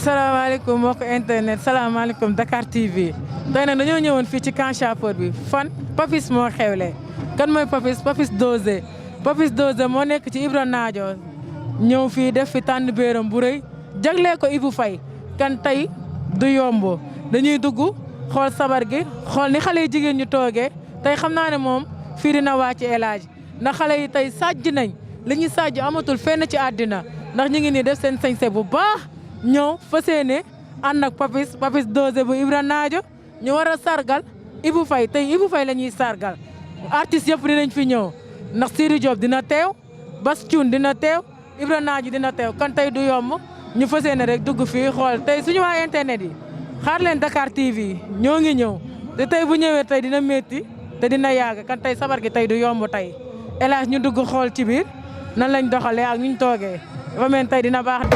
salaamaaleykum mbokk internet salaamaaleykum Dakar TV tey nag dañoo ñëwoon fii ci camp Chapeur bi fan Papis moo xewle kan mooy Papis Dosé moo nekk ci Ibra Naajo ñëw fii def fi tànn béeram bu rëy jaglee ko Ibou Faye kan tey du yomb dañuy dugg xool sabar gi xool ni xale yi jigéen ñu toogee tey xam naa ne moom fii dina wàcc El Hadj ndax xale yi tey sàjj nañ li ñuy sàjj amatul fenn ci àddina ndax ñu ngi nii def seen sañse bu baax ñëw fas yéene ànd ak Papis Dosé bu Ibra Naajo ñu war a sargal Ibou Faye tey Ibou Faye la ñuy sargal artistes yëpp dinañ fi ñëw ndax Siri Diop dina teew Bas Thioune dina teew Ibra Naajo dina teew kan tey du yomb ñu fas yéene rek dugg fii xool tey suñu waa internet yi xaar leen Dakar TV ñoo ngi ñëw te tey bu ñëwee tey dina métti te dina yàgg kan tey sabar gi tey du yomb tey El Hadj ñu dugg xool ci biir nan lañ doxalee ak ñu toogee dafa mel tey dina baax.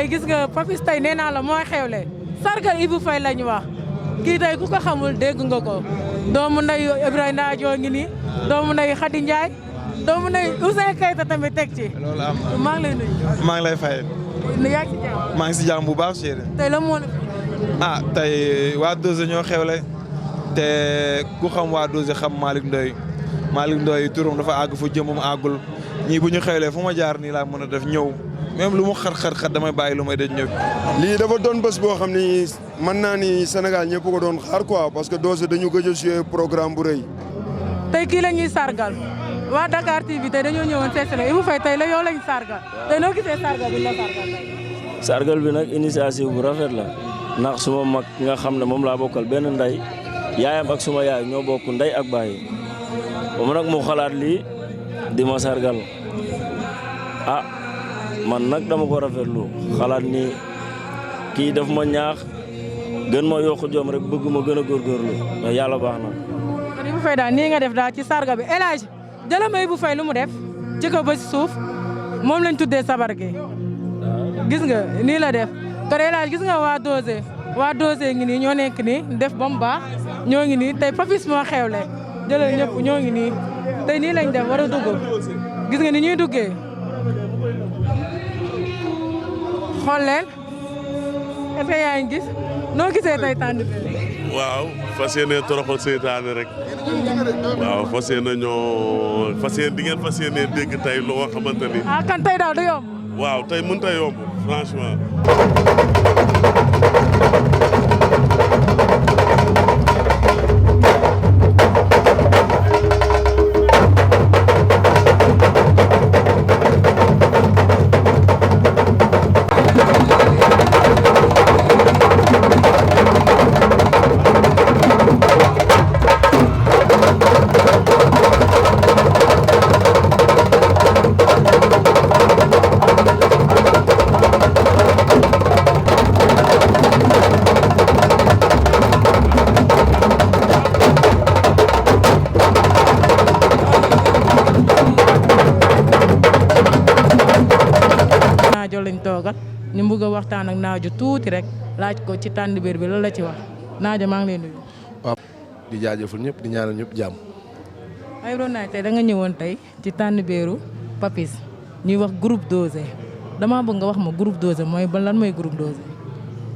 tey gis nga Papis tey nee naa la mooy xewle sargal Ibou Faye lañu wax kii tey ku ko xamul dégg nga ko doomu nday Ibra Naajo ngi nii doomu nday Khady Ndiaye doomu nday Ouzin Keita tamit teg ci. loolu am na maa ngi lay nuyu. maa ngi lay fay. yaa ngi si jàmm. maa ngi si jàmm bu baax chéri. tey la moo la. tey waa Dosé ñoo xewle te ku xam waa Dosé xam Malick Ndoye turam dafa àgg fu jëmum àggul ñii bu ñu xewlee fu ma jaar nii laa mën a def ñëw même lu mu xat damay bàyyi lu may def ñëw. lii dafa doon bés boo xam ni mën naa ni Sénégal ñëpp ko doon xaar quoi parce que Dosé dañu gëj a joué programme bu rëy. tey kii la ñuy sargal waa Dakar TV tey dañoo ñëwoon seesi la Ibou Faye tey la yow lañ sargal tey noo gisee sargal bi la sargal tey. sargal bi nag initiative bu rafet la ndax suma mag nga xam ne moom laa bokkal benn ndey yaayam ak suma yaay ñoo bokk ndey ak baay ba mu nag mu xalaat lii di ma sargal man nag dama ko rafetlu xalaat ni kii daf ma ñaax gën ma yokk jom rek bëgg ma gën a góorgóorlu mais yàlla baax na. kon Ibou Faye daal nii nga def daal ci sargal bi El Hadj jëlal ma Ibou Faye lu mu def ci ko ba si suuf moom lañ tuddee sabar gi gis nga nii la def kon El Hadj gis nga waa Dosé ngi nii ñoo nekk nii def ba mu baax ñoo ngi nii tey Papis moo xewle jëlal ñëpp ñoo ngi nii tey nii lañ def war a dugg gis nga ni ñuy duggee xool leen est-ce que yaa ngi gis noo gisee tey tànn bi. waaw fas yéene toroxal seytaane rek waaw fas yéene di ngeen fas yéene dégg tey loo xamante ni. kan tey daal du yomb. waaw tey mënut a yomb franchement. lañ toogal ñu bëgg a waxtaan ak Naajo tuuti rek laaj ko ci tànn biir bi lan la ci wax Naajo maa ngi lay nuyu. waaw di jaajëfal ñëpp di ñaanal ñëpp jàmm. ay ronaay tey da nga ñëwoon tey ci tànn biiru Papis ñuy wax groupe Dosé damaa bëgg nga wax ma groupe Dosé mooy ba lan mooy groupe Dosé.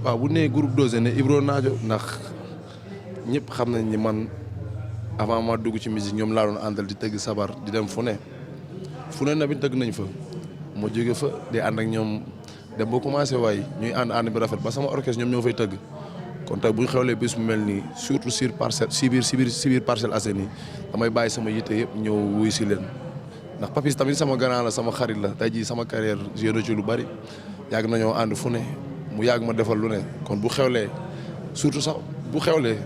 waaw bu nee groupe Dosé ne Ibra Naajo ndax ñëpp xam nañ ni man avant ma dugg ci musique ñoom laa doon àndal di tëgg sabar di dem fu ne na bi tëgg nañ fa. moo jóge fa di ànd ak ñoom dem ba commencé waay ñuy ànd bi rafet ba sama orchestre ñoom ñoo fay tëgg kon tey bu ñu xewlee bés mu mel nii surtout sur parcelle si biir Parcelles Assainies damay bàyyi sama yitte yëpp ñëw wuy si leen ndax Papis tamit sama grand la sama xarit la tey jii sama carrière joué na ci lu bari yàgg nañoo ànd fu ne mu yàgg ma defal lu ne kon bu xewlee surtout sax bu xewlee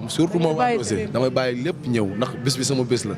surtout moom aussi damay bàyyi lépp ñëw ndax bés bi sama bés la.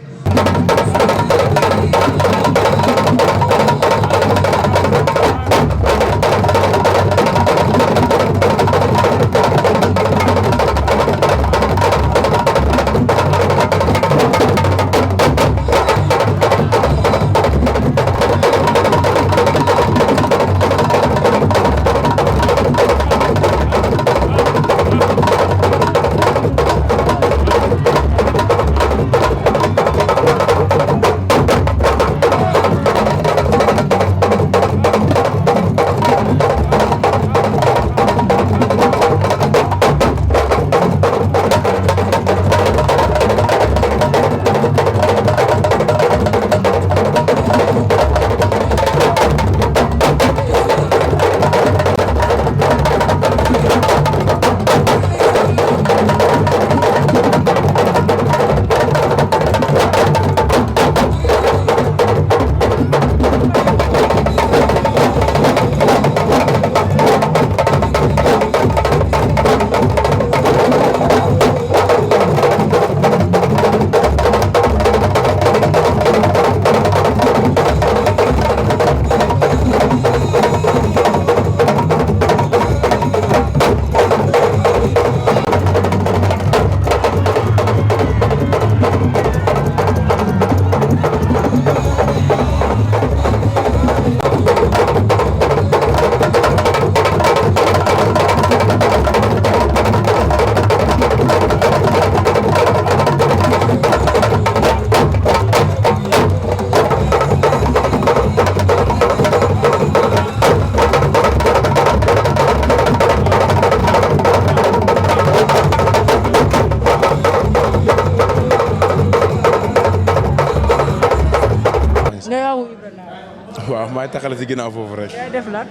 maay taxale si ginnaaw foofu rek. yaay def lan.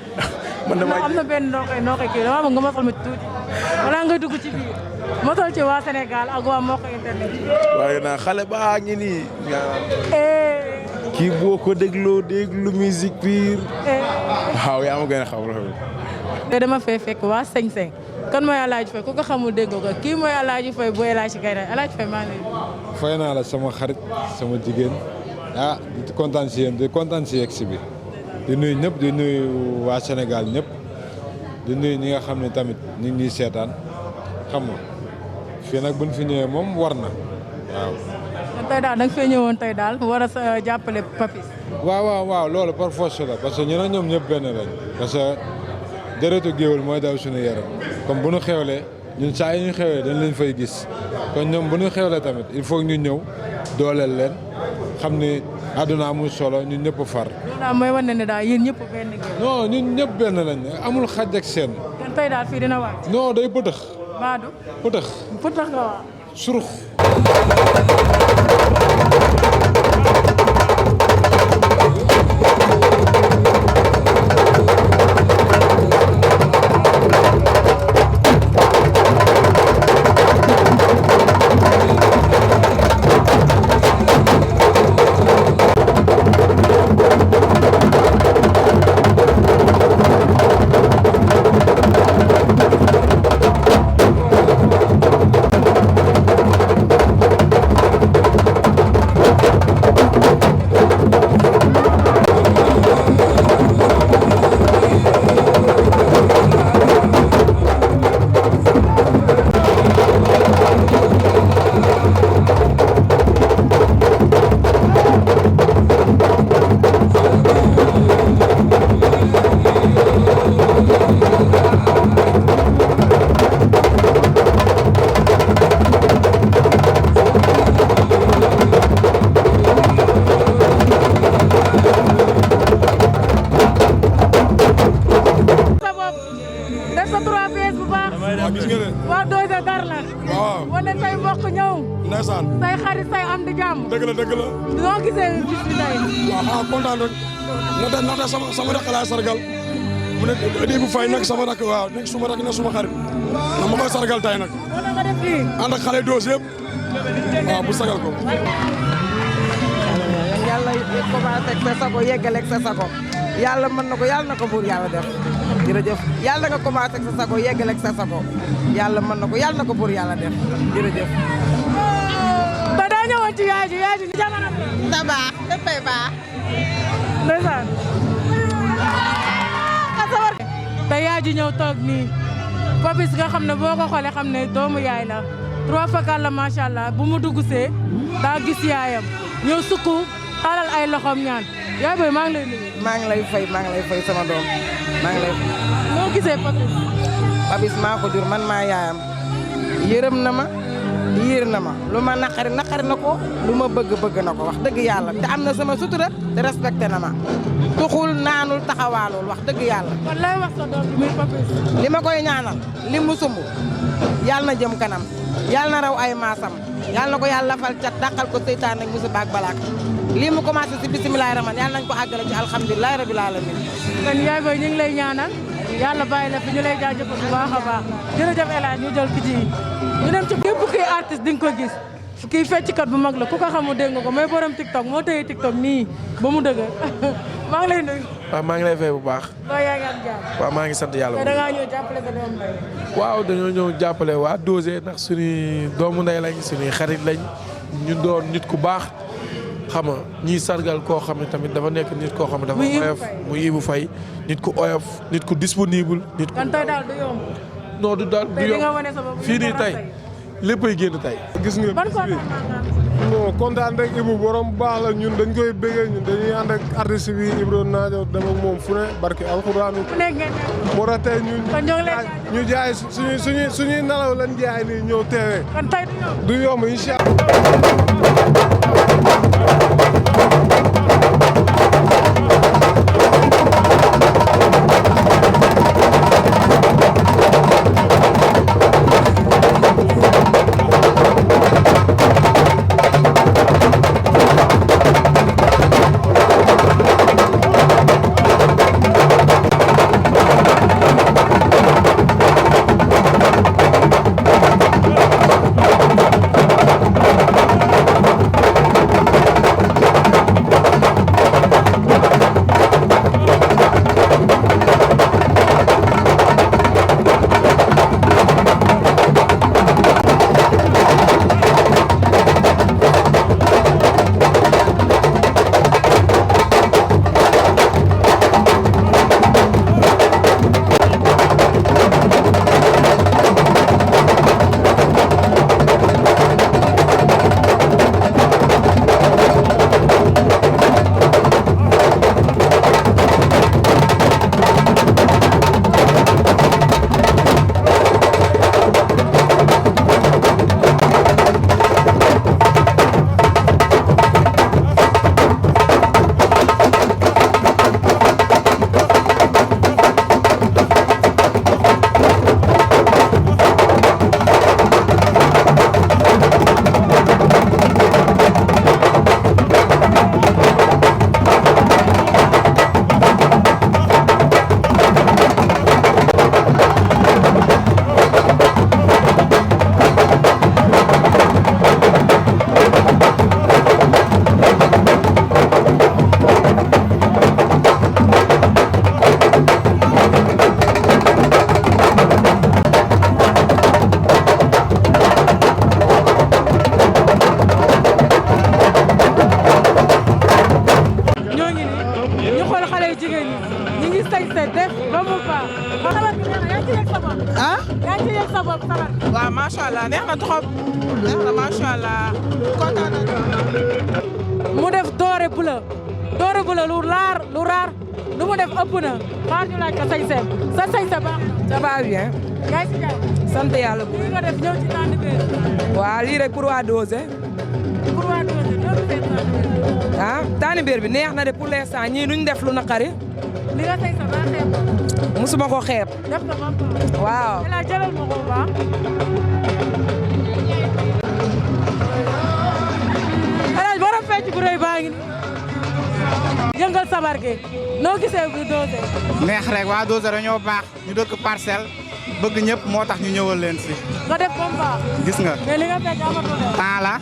man damaa am na benn noo koy kii dama bëgg nga mosal ma tuuti balaa nga dugg ci biir mosal ci waa Sénégal ak waa Mokk Internet. waaye naa xale baa ngi nii. kii boo ko dégloo déglu musique pire. waaw yaa ma gën a xam loolu. te dama fay fekk waa Seng-Seng kan mooy Alaaji Faye ku ko xamul dégg ko kii mooy Alaaji Faye bu El Hadji Keita Alaaji Faye maa ngi lay. fay naa la sama xarit sama jigéen di kontaan si yéen di kontaan si yegsi bi di nuyu ñëpp di nuyu waa Sénégal ñëpp di nuyu ñi nga xam ne tamit ñu ngi seetaan xam nga fii nag buñ fi ñëwee moom war na waaw. tey daal da nga fee ñëwoon tey daal war a jàppale Papis. waaw loolu par force la parce que ñu ne ñoom ñëpp benn lañ parce que deretu géwél mooy daw suñu yaram comme bu ñu xewlee ñun saa yi ñu xewlee dañ leen fay gis kon ñoom bu ñu xewlee tamit il faut ñu ñëw dooleel leen xam ni àdduna amul solo ñun ñëpp far. loolu daal mooy wane ne daal yéen ñëpp benn géwél. non ñun ñëpp benn lañ amul xaj ak seen. kon tey daal fii dina waat. non day pëtëx. Badou. pëtëx nga waa. surux. waa Dose dar la. waaw wane say mbokk ñëw. ndeysaan. say xarit say am di jàmm. dëgg la dëgg la. noo gisee bis bi tey. waaw kontaan rek. ndaxte sama rakk laay sargal. mu ne di bu fay nag sama rakk waaw nekk suma rakk nekk suma xarit. ndax ma koy sargal tey nag. wala nga def lii. ànd ak xale Dose yëpp. waaw bu sagal ko. yàlla commencé ak sa sago yeggale ak sa sago yàlla mën na ko yàlla na ko buur yàlla def jërëjëf yàlla nga commencé ak sa sago yeggale ak sa sago yàlla mën na ko yàlla na ko buur yàlla def jërëjëf. ba daa ñëwoon ci yaay ji jamono bi. ça va dafay baax. ndeysaan. te yaay ji ñëw toog nii Papis nga xam ne boo ko xoolee xam ne doomu yaay la trois fakal la macha allah bu mu dugg see daa gis yaayam ñëw sukk xalal ay loxoom ñaan yaay booy maa ngi lay nuyu. maa ngi lay fay sama doom maa ngi lay fay. noo gisee Papis. Papis maa ko jur man maa yaayam yërëm na ma yiir na ma lu ma naqari na ko lu ma bëgg na ko wax dëgg yàlla te am na sama sutura te respecté na ma tuxul naanul taxawaalul wax dëgg yàlla. kon lay wax sa doom bi muy Papis. li ma koy ñaanal li mu sumb yàlla na jëm kanam yàlla na raw ay maasam yàlla na ko yàlla fal cat dàqal ko seytaan ak musiba ak balaak lii mu commencé si bisimilahi rahman yàlla nañ ko àggale ci alhamdulilahi rabil alamin. kon yaay booy ñu ngi lay ñaanal yàlla bàyyi la fi ñu lay jaajëfal bu baax a baax jërëjëf El Hadj ñu jël ki ci ñu dem ci képp kuy artiste di nga ko gis kii fecckat bu mag la ku ko xamul dégg nga ko mooy borom TikTok moo tëye TikTok nii ba mu dëgër maa ngi lay nuyu. waaw maa ngi lay fay bu baax. loo yaa ngi am jàmm. waaw maa ngi sant yàlla. da ngaa ñëw jàppale sa doom ndey. waaw dañoo ñëw jàppale waa Dose ndax suñuy doomu ndey lañ suñuy xarit lañ ñu doon nit ku baax xam nga ñiy sargal koo xam ne tamit dafa nekk nit koo xam ne dafa oyof muy Ibou Faye nit ku oyof nit ku disponible. nit ku kan tey daal du yomb. non du daal du yomb fii nii tey léppay génn tey. gis nga ban non kontaan rek Ibou borom baax la ñun dañ koy bëggee ñun dañuy ànd ak artiste bi Ibro Naajo dem ak moom fu ne barki alxuraanu. fu nekk ngeen moo tax tey ñu jaay suñuy nalaw lañ jaay nii ñëw teewee. kon tey du yomb incha allah. yaa ngi yëg sa bopp sabar. waaw macha allah neex na trop neex na macha allah kontaan na. mu def doore bleu lu raar lu mu def ëpp na xaar ñu laaj ko sañ-sañ sa sañ-sañ baax na. ça va bien. yaa ngi si jàmm. sant yàlla bu. li nga def ñëw ci tànn bi. waaw lii rek pour waa Dozé. pour waa Dozé loolu fee ah tànn biir bi neex na de pour l'instant ñii duñ def lu naqari. li nga sañ-sañ baax xeeb. musuma ko xeeb. def nga ba mu waaw. la jëlal ma ko baax. alaaj borom fecc bu rëy baa ngi nii. yëngal sabar gi noo gisee bu Dozé. neex rek waa Dozé dañoo baax ñu dëkk Parcelles bëgg ñëpp moo tax ñu ñëwal leen si. nga def comme baax. gis nga. mais li nga fekk amatul de. temps la.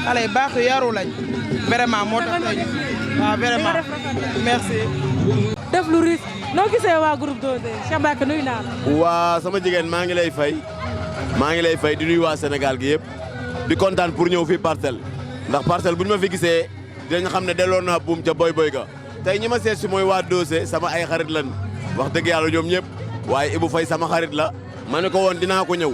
xale yi baax yaru lañ vraiment moo tax tey waaw vraiment merci. def lu riche noo gisee waa groupe Dozé Cheikh Mbacke nuyu naa la. waa sama jigéen maa ngi lay fay di nuyu waa Sénégal gi yëpp di kontaan pour ñëw fii Parcelles ndax Parcelles bu ñu ma fi gisee dinañ xam ne delloo naa buum ca boy boy ga tey ñi ma seet si mooy waa Dozé sama ay xarit lan wax dëgg yàlla ñoom ñëpp waaye Ibou Faye sama xarit la ma ne ko woon dinaa ko ñëw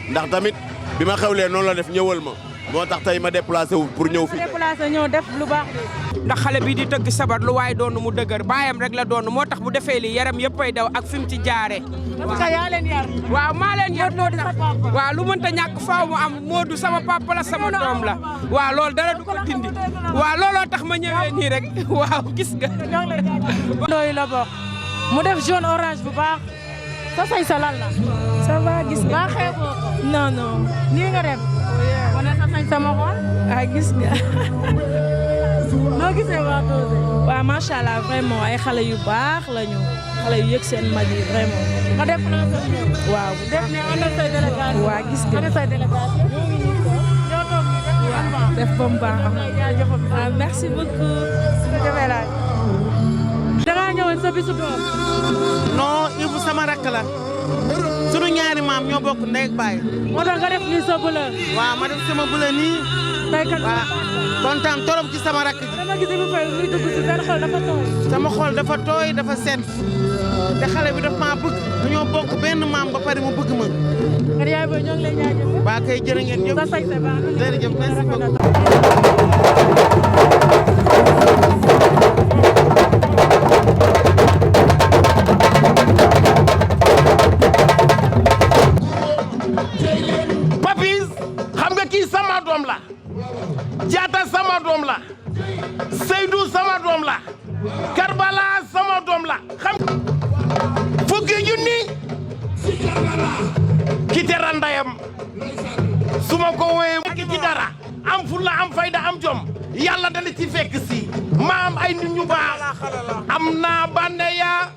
ndax tamit bi ma xewlee noonu la def ñëwal ma moo tax tey ma déplacé wu pour ñëw fii. déplacé ñëw def lu baax de. ndax xale bii di tëgg sabar lu waaye doon mu dëgër baayam rek la doon moo tax bu defee li yaram yëppay daw ak fi mu ci jaare parce que yaa leen yar. waaw maa leen yar Modou sa papa. waaw lu mënta ñàkk faaw mu am Modou sama papa la sama doom la waaw loolu dara du ko dindi waaw looloo tax ma ñëwee nii rek waaw gis nga. ndooy la bokk mu def jaune orange bu baax sa say sa lan la. ça va gis nga. baa xeeboo ko. non non. nii nga def. wane sa sañ sama xool. ah gis nga. noo gisee waa Dozé. waaw macha allah vraiment ay xale yu baax lañu xale yu yëg seen mag yi vraiment. nga def na sa ñëw. waaw def ne ànd ak say délégation. waa gis nga. ànd say délégation. ñoo toog nii def ba mu baax. def ba mu baax. ah merci beaucoup. da ngaa ñëwoon sa bisu doom. non Ibou sama rakk la sunu ñaari maam ñoo bokk ndey ak baay. moo tax nga def nii sa bële. waaw ma def sama bële nii. tey kat voilà kontaan torop ci sama rakk ji. dama gis Ibou Faye muy dugg si seen xol dafa tooy. sama xol dafa tooy dafa set te xale bi daf maa bëgg dañoo bokk benn maam ba pare mu bëgg ma. kon yaay booy ñoo ngi lay jaajëfal. waa kay jërë ngeen jëf. sa sañ sa baax na. jërëjëf merci beaucoup. Papis xam nga kii sama doom la jaata sama sama doom la Seydou sama doom la Karbala sama doom la xam fukki junni ki teral ndayam su ma ko wooyee ki ci dara am fulla am fayda am jom yàlla dala ci fekk si ma am ay nit ñu baax am naa bandeya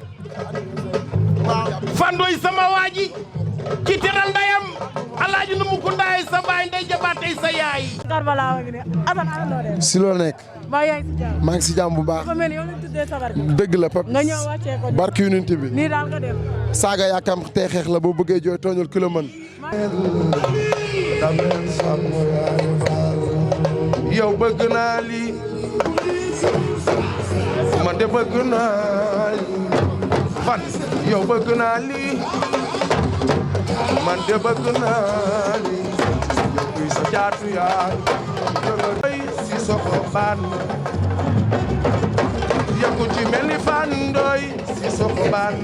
fandoy sama waaji ki teral ndayam alaaji nu mu ko ndaay sa baay ndey jabaatey sa yaay Karbala wa ngi ne Assane ana noo def si loo nekk maa yaa ngi si jàmm maa ngi si jàmm bu baax dafa mel ni yow lañ tuddee sabar gi dëgg la Papis nga ñëw wàccee ko barki unit bi nii daal nga def saaga yaakaar tey xeex la boo bëggee jooy tooñul ki la mën yow bëgg naa lii man de bëgg naa lii fan yow bëgg naa lii man de bëgg naa lii yow kuy sa jaatu yaay si soxo baan yëngu ci mel ni fan doy si soxo baan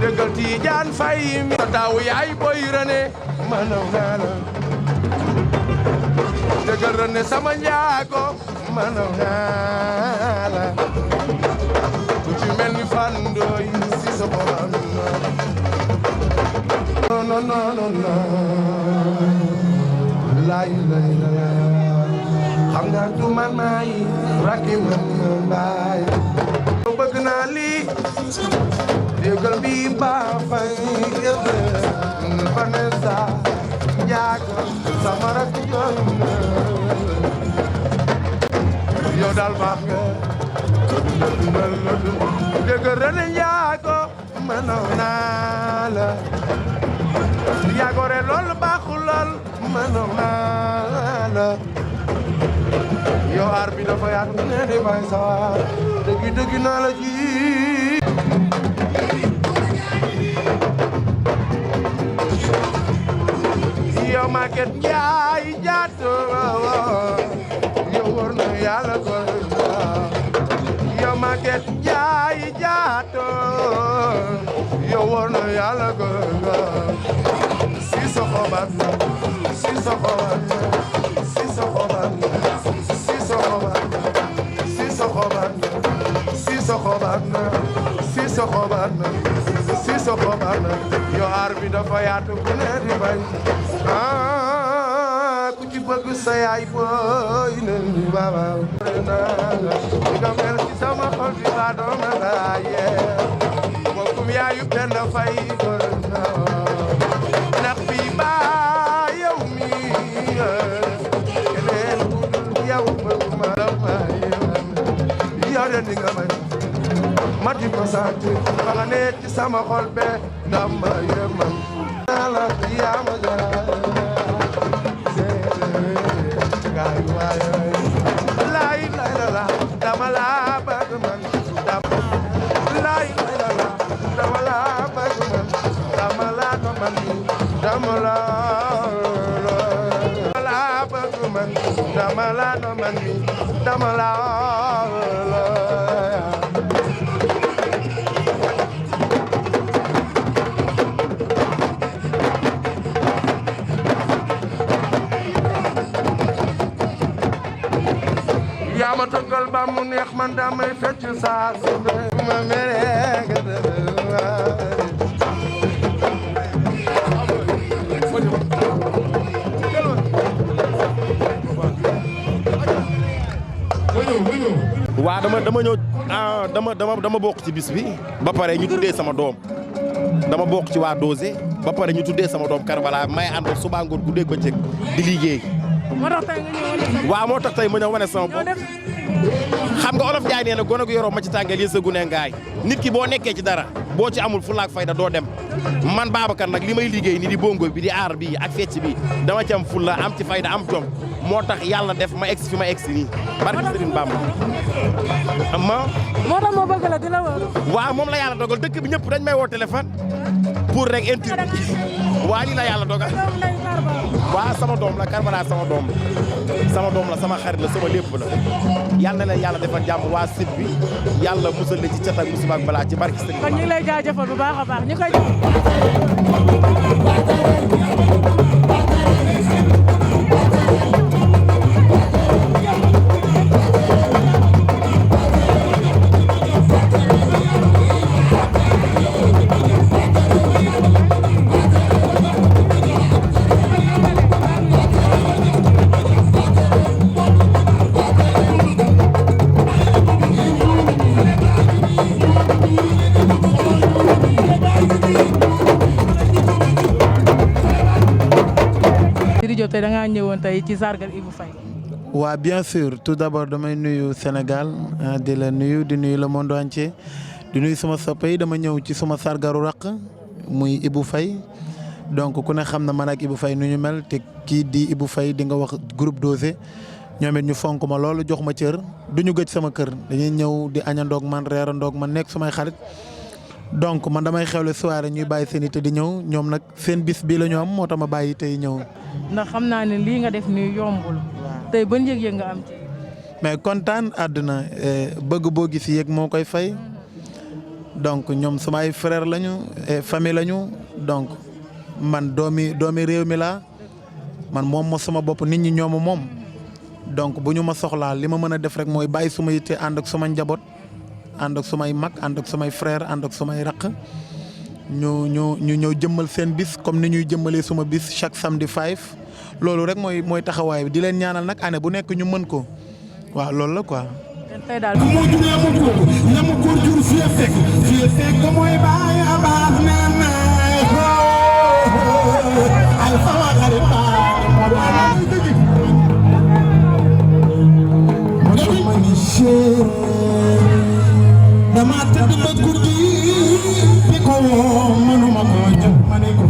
dëggal Tijaan Fay mi sa taawu yaay boy rene manaw naa la dëggal rene sama njaago manaw naa la ku ci mel ni fan doy si soxo baan no no no no lay lay la xam nga du man maay rakki man baay bëgg naa lii yëgal bi ba fay Vanessa Ndiago sama rakk yow daal baax nga yëgal René Ndiago mënaw naa la yagore lool baaxul lool mënaw naa la yow aar bi dafa yaatu ne di bay sawar dëgg naa la ji yow Maguette Ndiaye jaato yow war na yàlla ko yow Maguette Ndiaye jaato yow war na yàlla ko si soxobat si soxobat si soxobat si soxobat si soxobat si soxobat si soxobat si soxobat yow aar bi dafa yaatu ku ne di bay ku ci bëgg sa yaay booy ne ni baba nga mel ci sama xol bi ba dooma daaye bokkum yaayu benn fay ko ndax bi ba yow mi keneen ku dul yow bëgguma la may yow de ni nga may ma di ko sant ba nga ne ci sama xol be dama yërëm la yaa ma lay la dama la bëgg man lay la dama la bëgg man dama la ko man dama la bëgg man dama la ko man dama la yaa ma tëggal ba mu neex man damay fecc saa su ne ma mere waa dama ñëw dama bokk ci bis bi ba pare ñu tuddee sama doom dama bokk ci waa Dosé ba pare ñu tuddee sama doom Karbala may ànd suba ngoon guddeeg bëccëg di liggéey. moo tax tey nga ñëw waaw moo tax tey ma ñëw wane sama bopp xam nga olof Njaay nee na gone gu yoroo ma ci tàngal yi sa gune ngaay nit ki boo nekkee ci dara boo ci amul fulaak fayda doo dem man Babacar nag li may liggéey ni di bongo bi di aar bi ak fecc bi dama ci am fulla am ci fayda am jom moo tax yàlla def ma egsi fi ma egsi nii barke Serigne Bamba moo tax moo bëgg la di la wër waaw moom la yàlla dogal dëkk bi ñëpp dañ may woo téléphone pour rek interview waa lii la yàlla dogal waa sama doom la Karbala sama doom la sama xarit la sama lépp la yàlla na leen yàlla defal jàmm waa site bi yàlla musal leen ci cat ak musiba ak balaa ci barke Serigne kon ñu ngi lay jaajëfal bu baax a baax ñu koy ñëwoon tey ci sargal Ibou Faye. waaw bien sûr tout d'abord damay nuyu Sénégal di la nuyu di nuyu le monde entier di nuyu sama soppe yi dama ñëw ci suma sargaru raq muy Ibou Faye donc ku ne xam na man ak Ibou Faye nu ñu mel te kii di Ibou Faye di nga wax groupe Dosé ñoom it ñu fonk ma loolu jox ma cër du ñu gëj sama kër dañuy ñëw di añandoog man reerandoog man nekk sumay xarit donc man damay xewle soirée ñuy bàyyi seen ité di ñëw ñoom nag seen bis bii la ñu am moo tax ma bàyyi tey ñëw. ndax xam naa ne lii nga def nii yombul. tey ban yëg-yëg nga am ci. mais kontaan àdduna bëgg boo gis yëg moo koy fay donc ñoom sumay frère lañu famille lañu donc man doomi réew mi laa man moom ma sama bopp nit ñi ñooma moom donc bu ñu ma soxlaa li ma mën a def rek mooy bàyyi suma yitte ànd ak suma njaboot ànd ak sumay mag ànd ak sumay frère ànd ak sumay raq ñu ñëw jëmmal seen bis comme ni ñuy jëmmalee suma bis chaque samedi 5 loolu rek mooy taxawaay bi di leen ñaanal nag année bu nekk ñu mën ko waaw loolu la quoi. tey daal moo juree amul ko la mu góor jur fii fekk mooy baay a baax nee na ay sama xarit baay moo ma ni chéri dama tëdd ba guddi bi ko woo mënuma ko jot ma ne ko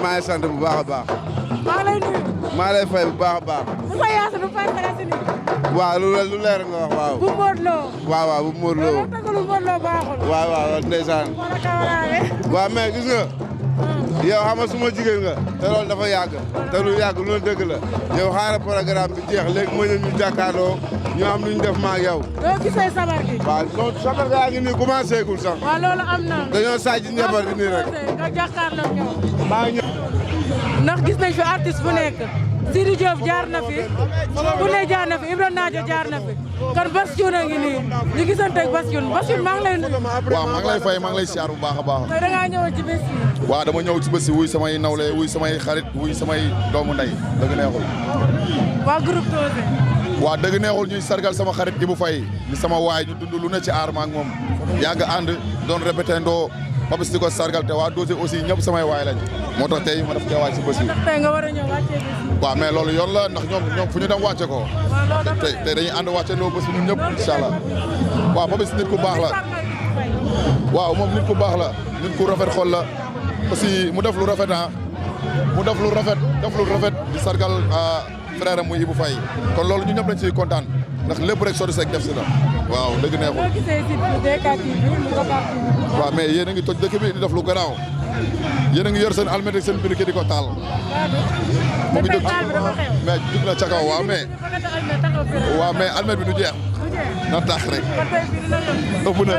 maa ngi sant bu baax a baax. maa ngi lay nuyu. maa lay fay bu baax a baax. Moussa Yacine bu fay Faye waaw lu leer nga wax waaw. bu Modou Lo. waaw waaw bu Modou Lo. loolu tëggalu Modou Lo baaxul. waaw waaw ndeysaan. waaw mais gis nga. yow xam nga suma jigéen nga. te loolu dafa yàgg. te lu yàgg loolu dëgg la. yow xaaral programme bi jeex léegi ma ñëw ñu jàkkaarloo ñu am lu ñu def ma ak yow. doo gisee sabar gi. waaw non sabar gaa ngi nii commencé gul sax. waaw loolu am na. dañoo sàcc njabar bi nii rek. nga jàkkaarloo ak ñoom. maa ngi ndax gis nañ fi artiste bu nekk Sidi Diop jaar na fi bu ne jaar na fi Ibra Naajo jaar na fi kon Bass Thioune a ngi nii ñu gisante ak Bass Thioune maa ngi lay nuyu. waaw maa ngi lay fay maa ngi lay siyaar bu baax a baax. tey da ngaa ñëwoon ci bés yi. waaw dama ñëw ci bés yi wuy samay nawle wuy samay xarit wuy samay doomu ndey dëgg neexul. waa groupe Dosé. waaw dëgg neexul ñuy sargal sama xarit Ibou Faye ni sama waay ñu dund lu ne ci aar ma ak moom yàgg ànd doon répété ndoo Papis di ko sargal te waa Dosé aussi ñëpp samay waay lañ moo tax tey ma def teewaay ci bés yi. tey nga war a ñëw wàccee bés yi. waaw mais loolu yoon la ndax ñoom fu ñu dem wàcce ko te dañuy ànd wàcce ndoo bés bi ñun ñëpp incha allah waaw Papis nit ku baax la waaw moom nit ku baax la nit ku rafet xol la aussi mu def lu rafet mu def lu rafet di sargal frère am muy Ibou Faye kon loolu ñu ñëpp dañ ciy kontaan ndax lépp rek Sodou Seck def si la waaw dëgg neexul. boo gisee site bi DKTV mu ko parti. waaw mais yéen a ngi toj dëkk bi di def lu garaaw yéen a ngi yor seen almet ak seen briquet di ko taal. mu ngi jóg mais jug na ca kaw waaw mais almet bi du jeex na tax rek ëpp na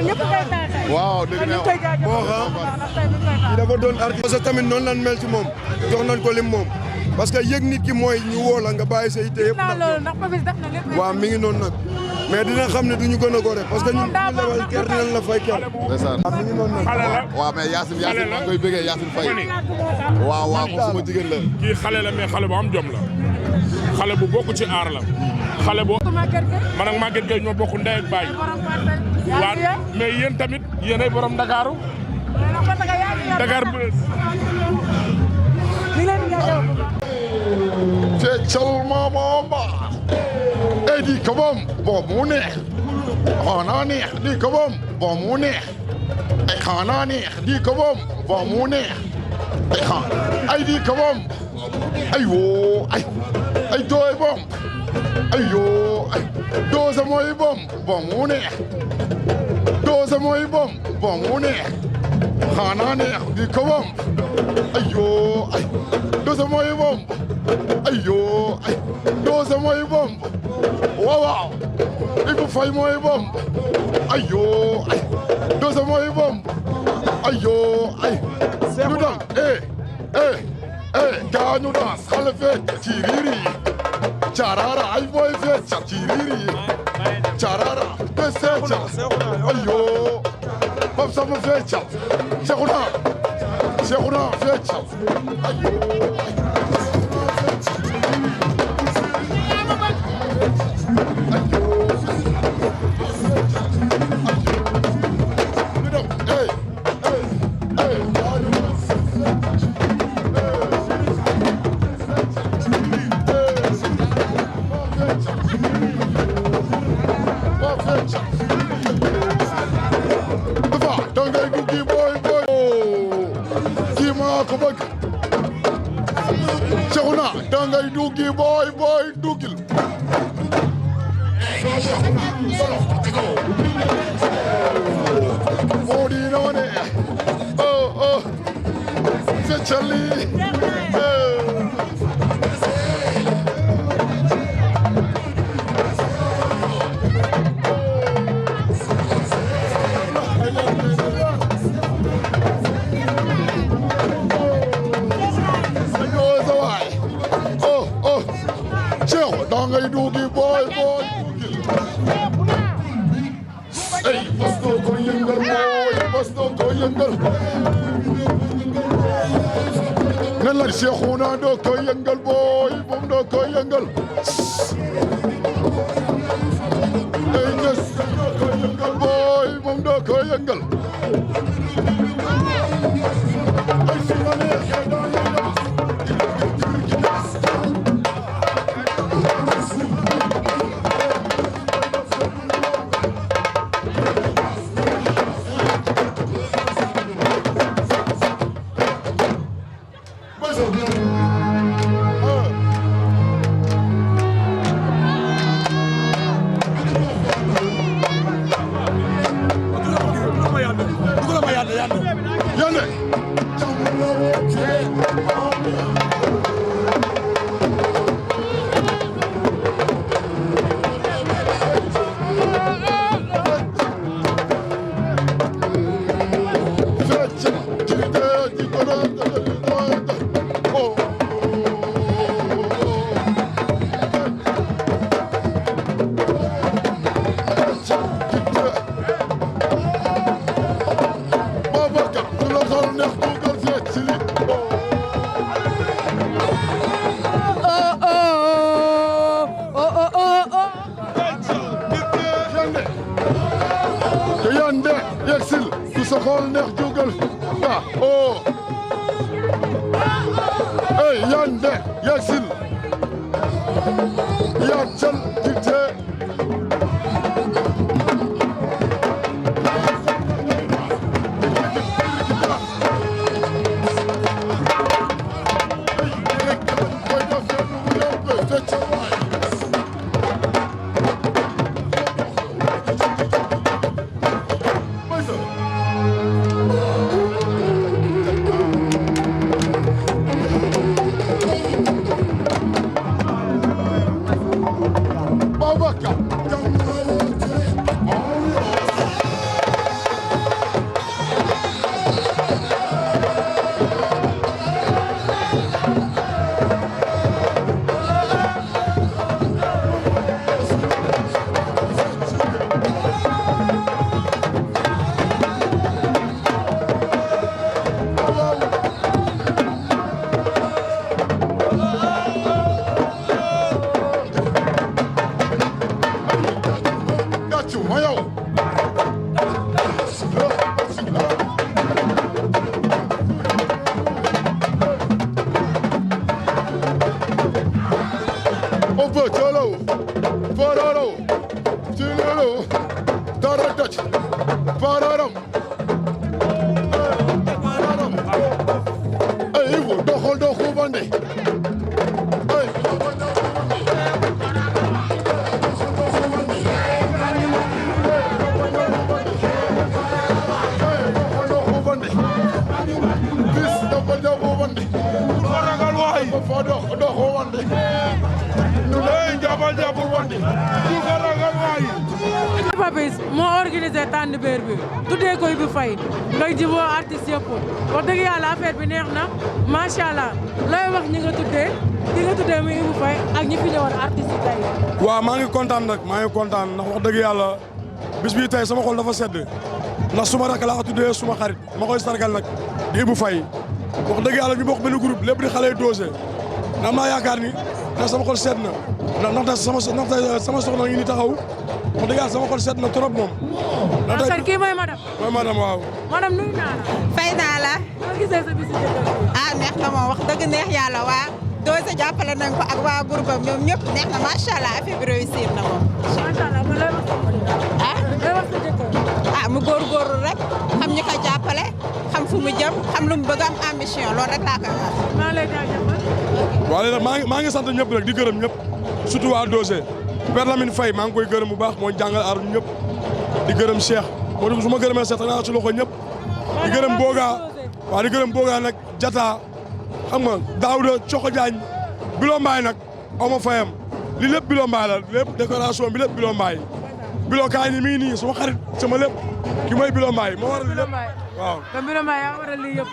waaw dëgg neexul. moo xam kii dafa doon artiste parce que tamit noonu lan mel ci moom jox nañ ko lim moom parce que yëg nit ki mooy ñu woo la nga bàyyi sa yitte yëpp. ndax Papis def na lépp. waaw mi ngi noonu nag mais dina xam ne duñu gën a góore parce que ñun ñu lebal ker dinañ la fay ker. ndeysaan mi ngi noonu nag. waaw mais Yacine maa ngi koy bëggee Yacine Faye waaw moom suma jigéen la. kii xale la mais xale bu am jom la xale bu bokk ci aar la xale bu. man ak Maguette Gueye ñoo bokk ndey ak baay. waaw mais yéen tamit yéenay borom Ndakaaru. Dakar Buzz. feccal ma bomba di ko moom bon mu neex xanaa neex di ko moom bon mu neex ay xanaa neex di ko moom bon mu neex ay di ko moom ay woo ay dooy bom ay yoo ay Dosé mooy bom bon mu neex Dosé mooy bom bon mu neex xanaa neex di ko moom ay yoo ay Dosé mooy bom ay yoo ay Dosé mooy bom waaw waaw Ibou Faye mooy bom ay yoo ay Dosé mooy bom ay yoo ay ñu dem gaa ñu dans xale fecc ci riiri carara ay boy fecc ci riiri carara be fecc ay yoo Pape Samba fecc Cheikhouna fecc ay yoo dangay duggi boy duggil moo di na wane feccali dangay duggi boy duggil ey bas doo ko yëngal boy bas doo ko yëngal nan la Cheikhouna doo ko yëngal boy moom doo ko yëngal ey ñes doo ko yëngal boy moom doo ko yëngal ay su ma neexee doo yëngal Kande yegsil yàccal dite Papis moo organisé tànn beer bi tuddee ko Ibou Faye ngay jiboo artiste yëpp wax dëgg yàlla affaire bi neex na macha allah looy wax ñi nga tuddee muy Ibou Faye ak ñi fi ñëwoon artiste yi tey. waaw maa ngi kontaan nag maa ngi kontaan ndax wax dëgg yàlla bis bii tey sama xol dafa sedd ndax suma rakk laa ko tuddee suma xarit ma koy sargal nag di Ibou Faye wax dëgg yàlla ñu bokk benn groupe lépp di xale yu dosé am naa yaakaar ni ndax sama xol sedd na ndax sama soxna ngi ni taxaw wax dëgg yàlla sama xol sedd na trop moom. ndax tey kii mooy madame. mooy madame waaw. madame nuyu naa la. fay naa la. nga gisee sa bisu jëkkër neex na moom wax dëgg neex yàlla waa Dosé jàppale nañ ko ak waa groupe am ñoom ñëpp neex na macha allah affaire bi réussir na moom. macha allah man lay wax lay wax sa jëkkër. mu góorgóorlu rek xam ñi ko jàppale xam fu mu jëm xam lu mu bëgg am ambition loolu rek laa koy wax. maa lay jaajëfal. waaw léegi maa ngi sant ñëpp rek di gërëm ñëpp surtout waa Dosé Père Lamine Faye maa ngi koy gërëm bu baax moo jàngal aar ñëpp di gërëm Cheikh moo tax su ma gërëmee Cheikh naa ci loxo ñëpp di gërëm Boga waaw di gërëm Boga nag Jata xam nga Daouda Coxo Diagne Bilo Mbaye nag aw ma fayam li lépp Bilo Mbaye la lépp décoration bi lépp Bilo Mbaye Bilo kaay ni mi ngi nii sama xarit sama lépp ki mooy Bilo Mbaye moo waral lépp waaw. kon Bilo Mbaye yaa waral lii yëpp.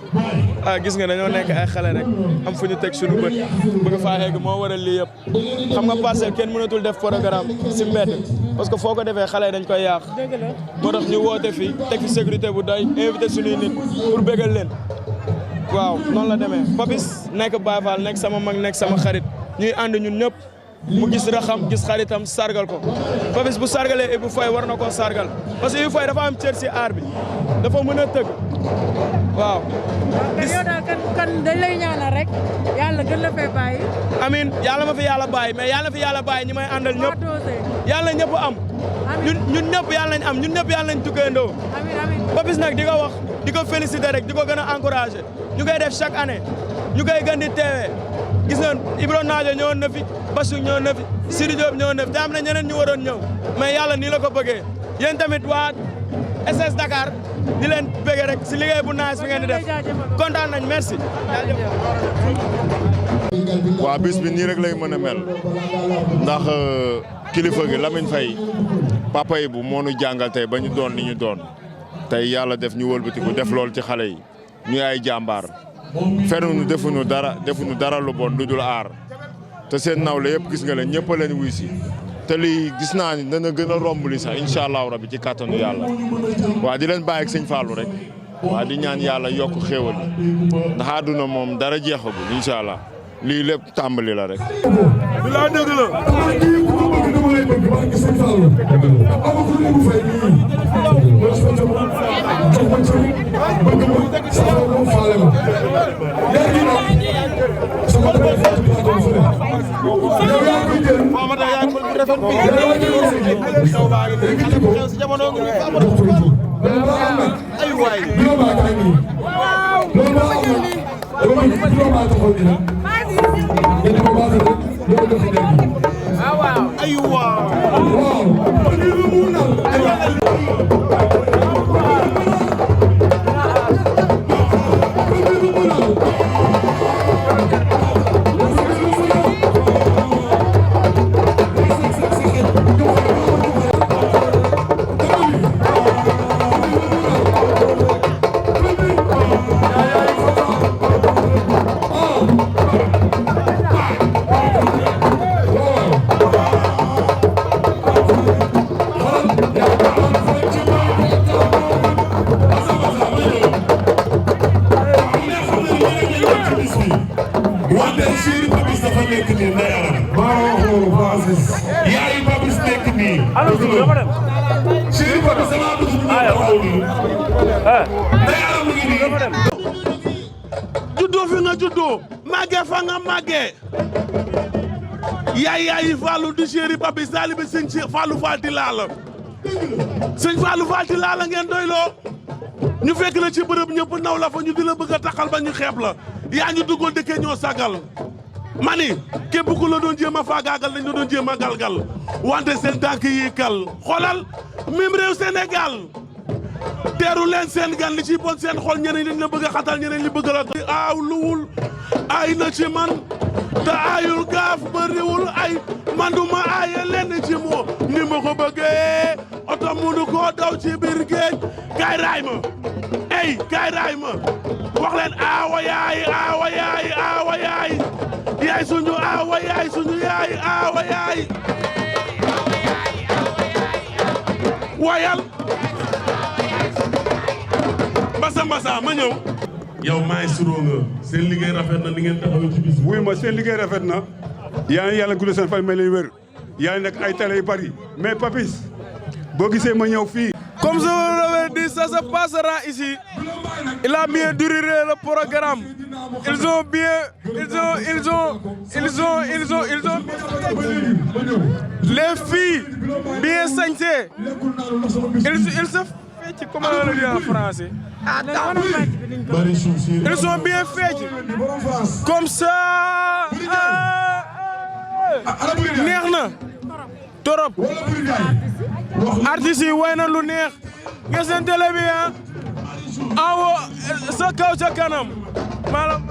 gis nga dañoo nekk ay xale rek am fu ñu teg suñu bët bëgg faa xeeg moo waral lii yëpp xam nga Parcelles kenn mënatul def programme si mbedd parce que foo ko defee xale dañ koy yàq moo tax ñu woote fii teg fi sécurité bu doy invité suñuy nit pour bégal leen waaw noonu la demee Papis nekk Baye Fall nekk sama mag nekk sama xarit ñuy ànd ñun ñëpp mu gis raxam gis xaritam sargal ko Papis bu sargalee Ibou Faye war na koo sargal parce que Ibou Faye dafa am cër si aar bi dafa mën a tëgg waaw. yow daal kan dañ lay ñaanal rek yàlla gën la fay bàyyi. amiin yàlla ma fi yàlla bàyyi mais yàlla fi yàlla bàyyi ñi may àndal ñëpp yàlla ñëpp am ñun ñëpp yàlla nañ am ñun ñëpp yàlla nañ tukkeendoo Papis nag di ko wax di ko féliciter rek di ko gën a encourager ñu koy def chaque année ñu koy gën di teewee gis nga Ibro Naajo ñëwoon na fi Bassou ñëwoon na fi Sidi Diop ñëwoon na fi te am na ñeneen ñu waroon ñëw mais yàlla nii la ko bëggee yéen tamit waa SS Dakar di leen bëggee rek si liggéey bu naaj bi ngeen di def kontaan nañ merci. waa bis bi nii rek lay mën a mel ndax kilifa gi Lamine Faye papa yi bu moo nu jàngal tey ba ñu doon li ñu doon tey yàlla def ñu wëlbatiku def loolu ci xale yi ñuy ay jàmbaar fenuñu defuñu dara lu bon lu dul aar te seen nawle yëpp gis nga leen ñëpp a leen wuy si te lii gis naa ni dana gën a romb li sax incha allahu rabi ci kàttanu yàlla waa di leen bàyyi ak sëñ Fallou rek waa di ñaan yàlla yokk xéewal ndax àdduna moom dara jeexagul incha allah lii lépp tàmbali la rek. bilaa dëgg la. Sama Famata yaa ngi bëgg rafet bi taw baa ngi nii xale bu xew si jamono ngi nii Famata ay waay ay juddoo fi nga juddoo màggee fa nga màggee yaay Fallou di chéri papi salibi sëñ Fallou Fall di laala sëñ Fallou Fall di laala ngeen doyloo ñu fekk la ci bërëb ñëpp naw la fa ñu di la bëgg a taxal ba ñu xeeb la yaa ñu duggoon dëkkee ñoo sagal mani képp ku la doon jéem a faagaagal dañ la doon jéem a galgal wante seen tànk yi kal xoolal mim réew Sénégal teeru leen seen gan li ci bon seen xol ñeneen liñ la bëgg a xatal ñeneen li bëgg la aaw luwul ay na ci man te aayul gaaf bëriwul ay man du ma aaye lenn ci moo ni ma ko bëggee oto munu koo daw ci biir géej kaay raay ma ey kaay raay ma wax leen aawa yaay aawa yaay aawa yaay yaay suñu aawa yaay suñu yaay aawa yaay wayal mbasa ma ñëw yow maestro nga seen liggéey rafet na ni ngeen taxawee ci bis wuy ma seen liggéey rafet na yaa ngi yàlla gudd seen fan may leen wér yaa ngi nekk ay télé yu bari mais Papis boo gisee ma ñëw fii comme je vous l'avais dit ça se passera ici il a bien duré le programme ils ont les filles bien sañsées ils se fecc comment on le dit en français ils sont bien fecc comme ça neex na torop artistes yi way na lu neex nga seen télé bi awo sa kaw ca kanam maanaam